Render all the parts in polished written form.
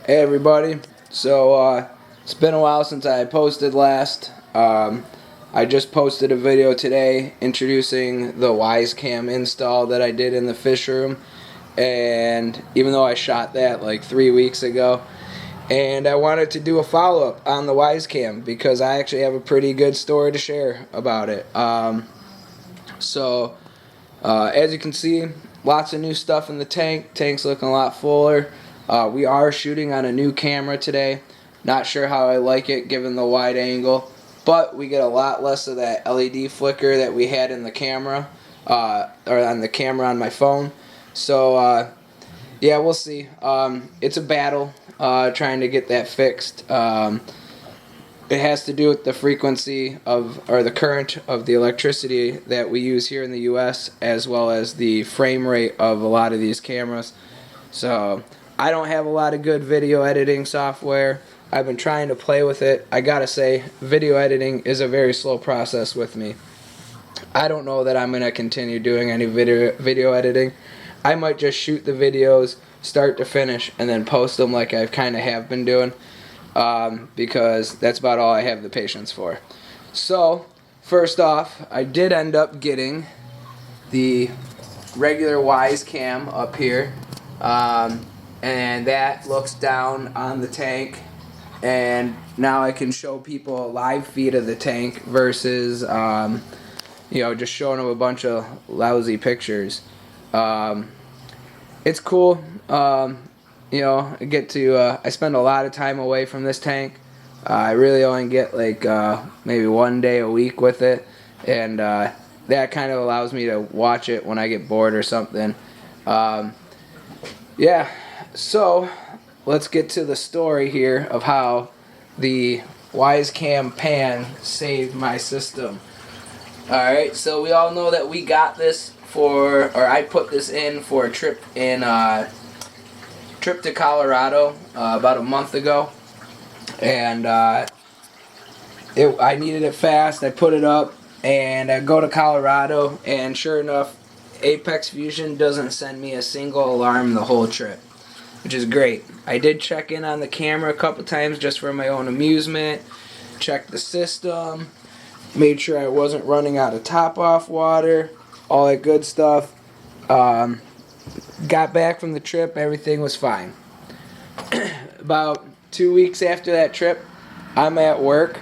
Hey everybody, it's been a while since I posted last. I just posted a video today introducing the Wyze cam install that I did in the fish room, and even though I shot that like 3 weeks ago, and I wanted to do a follow-up on the Wyze cam because I actually have a pretty good story to share about it. As you can see, lots of new stuff in the tank. Tank's looking a lot fuller. We are shooting on a new camera today. Not sure how I like it given the wide angle, but we get a lot less of that LED flicker that we had in the camera, or on the camera on my phone. Yeah, we'll see. It's a battle trying to get that fixed. It has to do with the frequency of, or the current of the electricity that we use here in the US, as well as the frame rate of a lot of these cameras. So I don't have a lot of good video editing software. I've been trying to play with it. I gotta say, video editing is a very slow process with me. I don't know that I'm gonna continue doing any video editing. I might just shoot the videos start to finish and then post them like I kind of have been doing. Because that's about all I have the patience for. So, first off, I did end up getting the regular Wyze cam up here, and that looks down on the tank, and now I can show people a live feed of the tank versus just showing them a bunch of lousy pictures. It's cool. I spend a lot of time away from this tank. I really only get like maybe 1 day a week with it, and that kind of allows me to watch it when I get bored or something. Yeah, so let's get to the story here of how the Wyze Cam Pan saved my system. Alright, so we all know that we got this I put this in for a trip to Colorado about a month ago, and I needed it fast. I put it up, and I go to Colorado, and sure enough, Apex Fusion doesn't send me a single alarm the whole trip, which is great. I did check in on the camera a couple times just for my own amusement, checked the system, made sure I wasn't running out of top-off water, all that good stuff. Got back from the trip, everything was fine. About 2 weeks after that trip, I'm at work.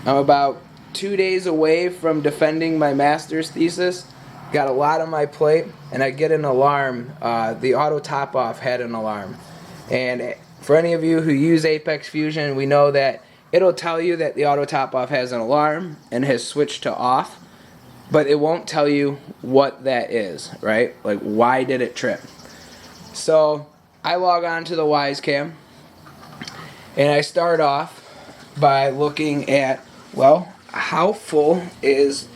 I'm about 2 days away from defending my master's thesis. Got a lot on my plate, and I get an alarm. The auto top off had an alarm. And for any of you who use Apex Fusion, we know that it'll tell you that the auto top off has an alarm and has switched to off, but it won't tell you what that is, right? Like, why did it trip? So I log on to the Wyze cam, and I start off by looking at, well, how full is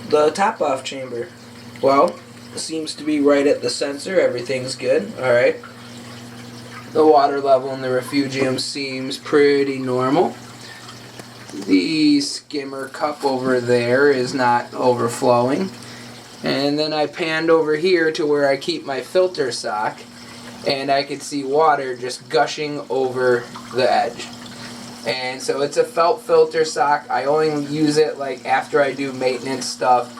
the top-off chamber? Well, it seems to be right at the sensor. Everything's good. Alright. The water level in the refugium seems pretty normal. The skimmer cup over there is not overflowing. And then I panned over here to where I keep my filter sock, and I could see water just gushing over the edge. And so it's a felt filter sock. I only use it like after I do maintenance stuff.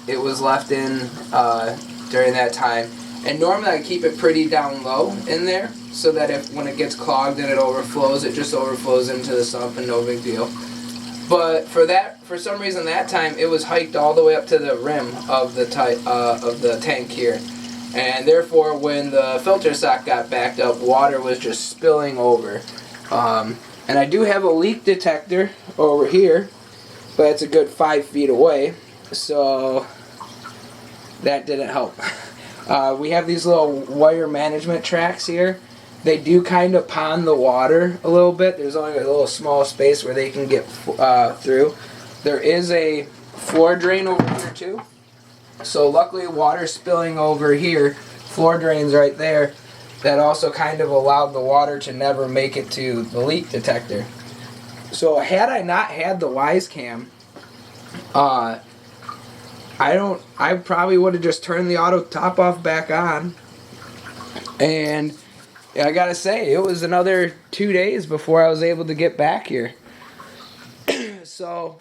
It was left in during that time. And normally I keep it pretty down low in there so that when it gets clogged and it overflows, it just overflows into the sump and no big deal. But for some reason that time it was hiked all the way up to the rim of the tank here. And therefore, when the filter sock got backed up, water was just spilling over. And I do have a leak detector over here, but it's a good 5 feet away, so that didn't help. We have these little wire management tracks here. They do kind of pond the water a little bit. There's only a little small space where they can get through. There is a floor drain over here too. So luckily water spilling over here, floor drains right there, that also kind of allowed the water to never make it to the leak detector. So had I not had the Wyze cam, I probably would have just turned the auto top off back on, and I gotta say, it was another 2 days before I was able to get back here. So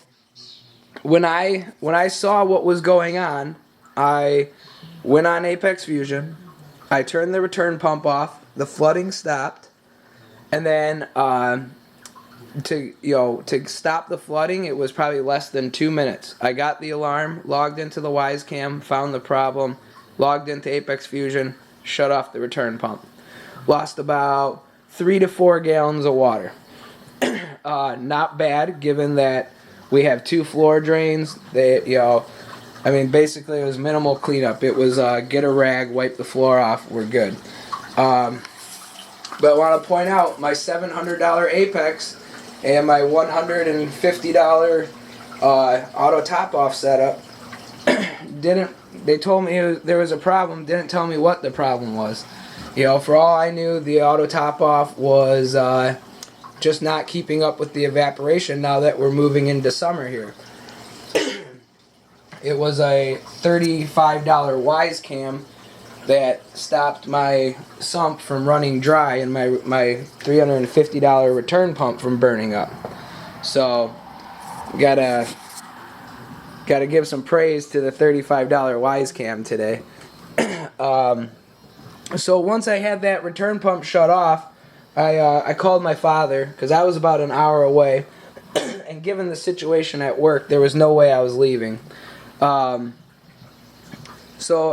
when I saw what was going on, I went on Apex Fusion. I turned the return pump off. The flooding stopped, and then to stop the flooding, it was probably less than 2 minutes. I got the alarm, logged into the Wyze cam, found the problem, logged into Apex Fusion, shut off the return pump. Lost about 3 to 4 gallons of water. Not bad, given that we have 2 floor drains. Basically it was minimal cleanup. It was get a rag, wipe the floor off, we're good. But I want to point out my $700 Apex and my $150 auto top-off setup they told me there was a problem, didn't tell me what the problem was. For all I knew, the auto top-off was just not keeping up with the evaporation now that we're moving into summer here. It was a $35 Wyze cam that stopped my sump from running dry and my $350 return pump from burning up. So gotta give some praise to the $35 Wyze cam today. So once I had that return pump shut off, I called my father because I was about an hour away, and given the situation at work, there was no way I was leaving. So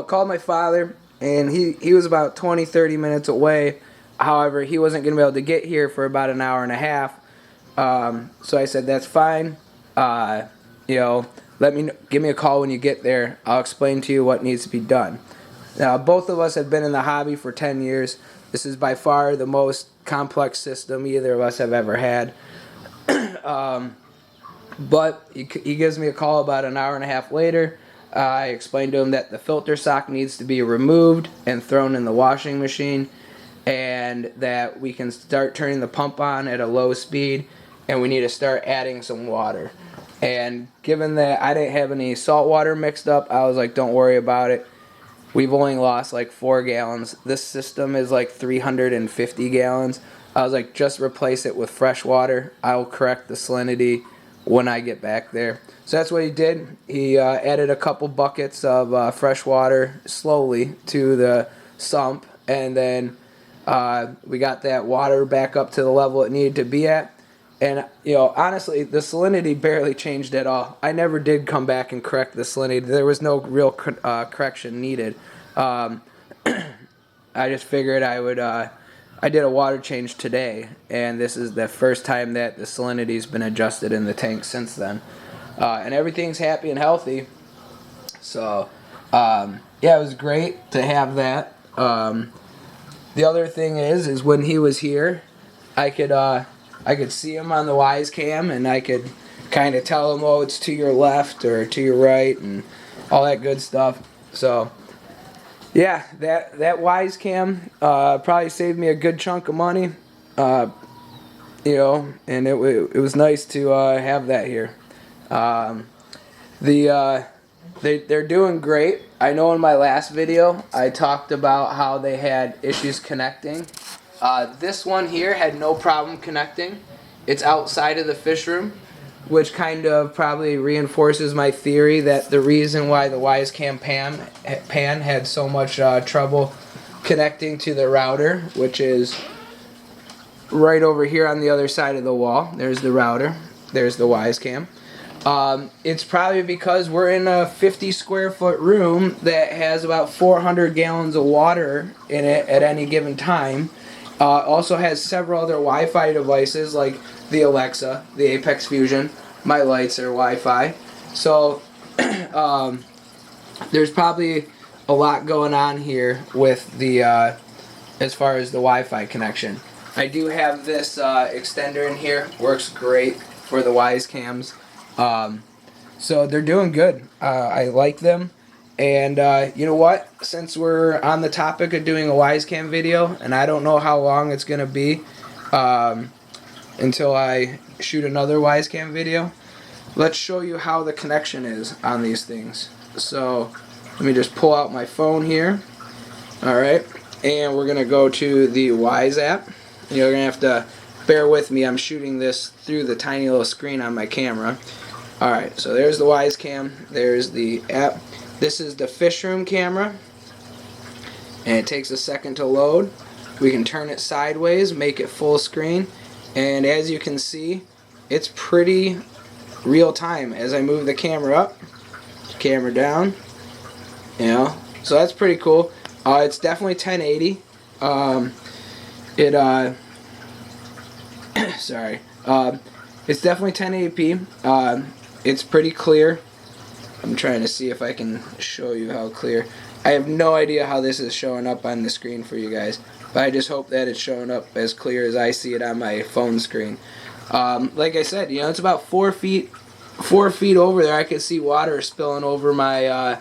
I called my father, and he was about 20-30 minutes away. However, he wasn't going to be able to get here for about an hour and a half. So I said, that's fine. Give me a call when you get there. I'll explain to you what needs to be done. Now, both of us have been in the hobby for 10 years. This is by far the most complex system either of us have ever had. But he gives me a call about an hour and a half later. I explained to him that the filter sock needs to be removed and thrown in the washing machine, and that we can start turning the pump on at a low speed, and we need to start adding some water. And given that I didn't have any salt water mixed up, I was like, don't worry about it. We've only lost like 4 gallons. This system is like 350 gallons. I was like, just replace it with fresh water. I'll correct the salinity when I get back there. So that's what he did. He added a couple buckets of fresh water slowly to the sump, and then we got that water back up to the level it needed to be at. And honestly, the salinity barely changed at all. I never did come back and correct the salinity. There was no real correction needed. I just figured I would. I did a water change today, and this is the first time that the salinity's been adjusted in the tank since then. And everything's happy and healthy. So, yeah, it was great to have that. The other thing is when he was here, I could see him on the Wyze cam, and I could kind of tell him, oh, it's to your left or to your right, and all that good stuff. So, yeah, that Wyze cam probably saved me a good chunk of money, and it was nice to have that here. They're doing great. I know in my last video I talked about how they had issues connecting. This one here had no problem connecting. It's outside of the fish room, which kind of probably reinforces my theory that the reason why the Wyze cam pan had so much trouble connecting to the router, which is right over here on the other side of the wall. There's the router. There's the Wyze cam. It's probably because we're in a 50 square foot room that has about 400 gallons of water in it at any given time. Also has several other Wi-Fi devices like the Alexa, the Apex Fusion. My lights are Wi-Fi. So there's probably a lot going on here with the as far as the Wi-Fi connection. I do have this extender in here. Works great for the Wyze cams. So they're doing good. I like them. And you know what? Since we're on the topic of doing a Wyze cam video, and I don't know how long it's going to be until I shoot another Wyze cam video, let's show you how the connection is on these things. So let me just pull out my phone here. Alright. and we're gonna go to the Wyze app. You're gonna have to bear with me. I'm shooting this through the tiny little screen on my camera. Alright, so there's the Wyze cam. There's the app. This is the fish room camera, and it takes a second to load. We can turn it sideways, make it full screen, and as you can see, it's pretty real time. As I move the camera up, camera down, so that's pretty cool. It's definitely 1080. Sorry. It's definitely 1080p. It's pretty clear. I'm trying to see if I can show you how clear. I have no idea how this is showing up on the screen for you guys, but I just hope that it's showing up as clear as I see it on my phone screen. Like I said, it's about 4 feet over there. I could see water spilling over my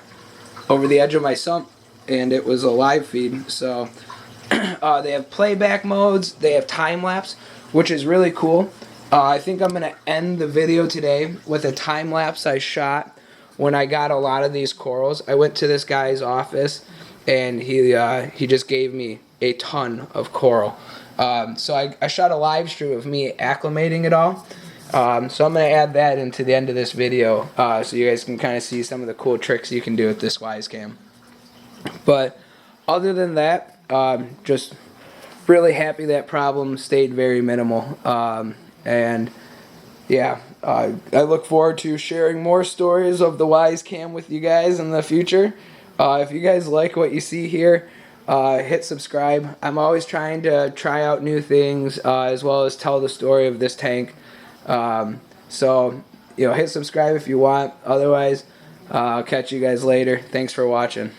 over the edge of my sump, and it was a live feed. So they have playback modes. They have time lapse, which is really cool. I think I'm gonna end the video today with a time lapse I shot when I got a lot of these corals. I went to this guy's office, and he just gave me a ton of coral. So I shot a live stream of me acclimating it all. So I'm going to add that into the end of this video, so you guys can kind of see some of the cool tricks you can do with this Wyze cam. But other than that, just really happy that problem stayed very minimal. And yeah, I look forward to sharing more stories of the Wyze cam with you guys in the future. If you guys like what you see here, hit subscribe. I'm always trying to try out new things, as well as tell the story of this tank. So hit subscribe if you want. Otherwise, I'll catch you guys later. Thanks for watching.